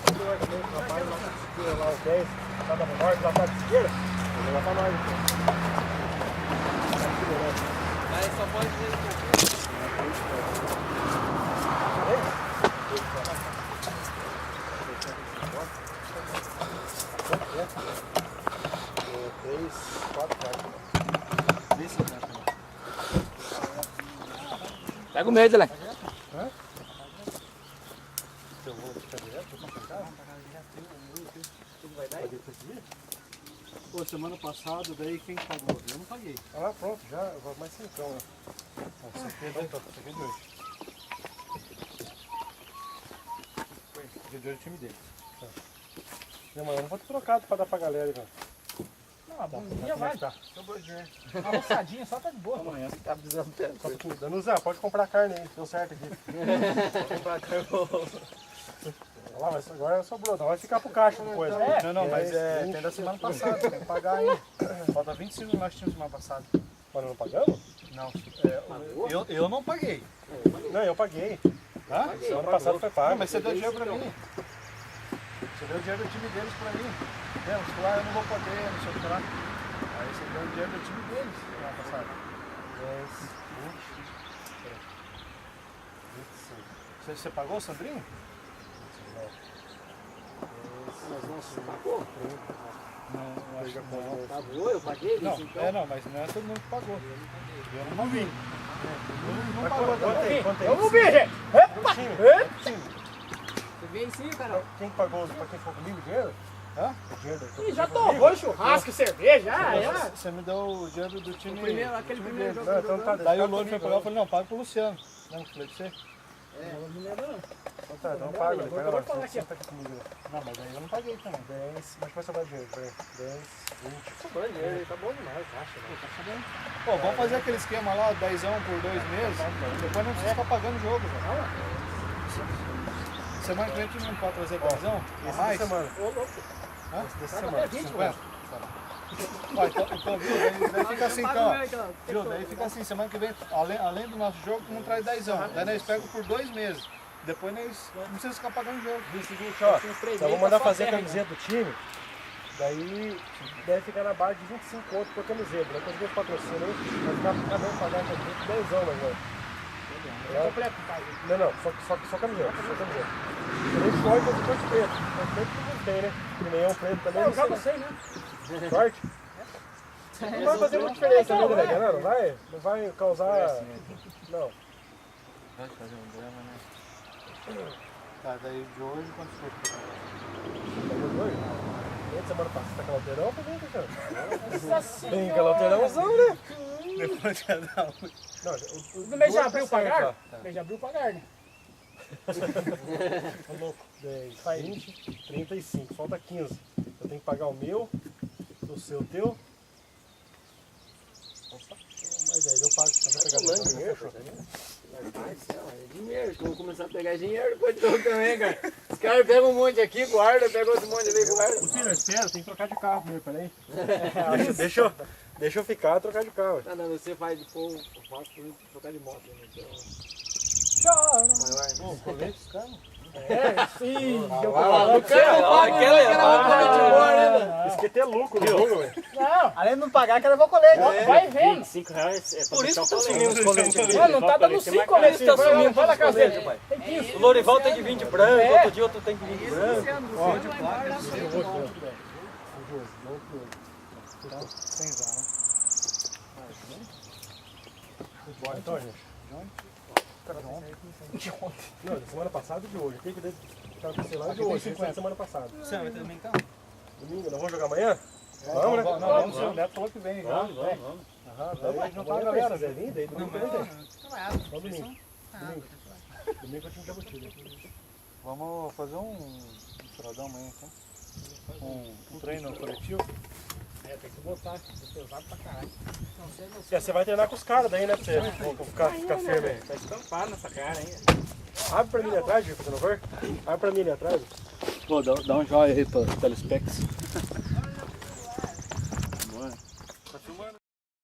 Rapaz, lá o 10, lá da norte, lá pra esquerda, vou lá pra nós aqui. Aí só pode ver um pouquinho. Três, quatro, Pega o meio, Delé. Pô, semana passada, daí quem pagou? Eu não paguei. Ah, pronto, já, eu vou mais então, né? Isso aqui é de hoje. Esse de hoje é o time dele. Não, mas eu não vou ter trocado pra dar pra galera, velho. Não, a bundinha vai. Sobrou dinheiro. Uma roçadinha só tá de boa. Amanhã você tá precisando ter. Só tô dando usar, pode comprar carne aí, deu certo aqui. Pode comprar carne. Olha lá, mas agora sobrou, não vai ficar pro caixa depois. É. Não, não, mas é, 20. tem da semana passada, tem que pagar ainda. Falta 25 que nós tínhamos semana passada. Mas não pagamos? Não, eu não paguei. Não, eu paguei. Hã? Semana passada foi pago. Não, mas você deu dinheiro pra mim. Você deu dinheiro do time deles pra mim. Entendeu? Você falou, eu não vou poder, não sei o que lá. Aí você deu dinheiro do time deles semana passada. 10, 20, 25. Você pagou o Sandrinho? Mas nossa, pagou? Não, eu acho que não. Pagou, eu paguei? Não, então. não, mas não é todo mundo que pagou. Eu não vi. Não Mas pagou quanto também. aí? Quanto Eu aí? não vi, gente. Do time. Você vem em cima, Carol. Quem pagou pra quem ficou comigo o dinheiro? Hã? O dinheiro Ih, já tomou churrasco, cerveja, já. Você me deu o dinheiro do time. Aquele primeiro jogo. Não, então tá. Daí o Louro Louro foi pagar, eu falei, não, paga pro Luciano. Não, eu falei pra você. Não me lembra não. Então tá, então paga. Agora Pega eu lá, vou falar aqui, ó. senta aqui comigo. Não, mas aí eu não paguei também. 10, mas vai sobrar dinheiro, peraí. 10, 20. Sobrou dinheiro, tá bom demais, acha, né? Pô, vamos fazer aquele esquema lá, 10ão por 2 meses. Depois não precisa ficar pagando o jogo, velho. Semana que vem a gente não pode trazer 10ão? A Esse mais? da semana. Ô, louco. Hã? Dessa Tá semana. até 20, 50? Ó, então, viu? Daí fica assim, então. Viu? Daí fica assim, semana que vem, além do nosso jogo, não traz 10ão. Daí nós pegamos por 2 meses. Depois nós não precisa ficar pagando o jogo. Diz o seguinte, ó. Então vou mandar fazer a camiseta do time. Daí deve ficar na base de 25 conto por camiseta. Depois que eu patrocínio aí, vai ficar cada um pagar a camiseta 10 anos, mas não. Completo, pai. Não, só camiseta. Só camiseta. Tem short com cor preto. Mas preto que não tem, né? Que nem é um preto também. Eu Não jogo sei, sem, né? né? Short? Não vai fazer muita diferença, né, Delega? Não vai? Não vai causar. Não. Vai fazer um drama, né? Tá, daí de hoje, quanto foi? Nem de semana passada, tá com calauteirão, foi bem, cara. Nossa senhora. Tem calauteirãozão, né? Depois cada um. Não, No mês de duas abril tá certo, pagar? ó. No mês de abril pagar, né? Tá louco. 10, 20, 35, falta 15. Eu tenho que pagar o meu, o seu, o teu. Opa, mas aí eu pago. Você vai pegar o dinheiro? É dinheiro, que eu vou começar a pegar dinheiro depois de jogo também, cara. Os caras pegam um monte aqui, guarda, pega outro monte ali, guarda. Filho, espera, tem que trocar de carro primeiro, peraí. Deixa eu ficar, trocar de carro. Não, você faz de fogo, eu faço por trocar de moto, né? Então, Tchau. Pô, colete dos caras? É, sim. o cara, aquela é Isso aqui tem lucro no jogo, velho. Não, Além de não pagar, quero ver o colete. vai vendo. R$25 é pra Por isso deixar que o tá colete. sumindo os coletes aqui. Mano, não tá dando 5 coletes. tá sumindo Vai na os casa coletes, dele. pai. Tem 15. O Lorival tem que vir de branco, É. outro dia outro tem que vir de branco. Sem zão. Bora então, gente. Não, da semana passada e de hoje. O que deve acontecer lá de hoje? Isso é da semana passada. Você vai também então? Domingo, nós vamos jogar amanhã? Vamos, né? Não, vamos sim. O Neto falou que vem. Vamos. Daí juntar a galera, Zé. Vem, daí domingo também tem. Só domingo. Domingo eu tinha Jabuti. Vamos fazer um furadão amanhã, então. Um treino coletivo. É, tem que botar. É pesado pra caralho. E você vai treinar com os caras daí, né? Pra você ficar firme aí. Tá estampado nessa cara, hein? Abre pra mim ali atrás, Gil, fazendo favor. Abre pra mim ali atrás. Pô, dá um joinha aí para os telespects.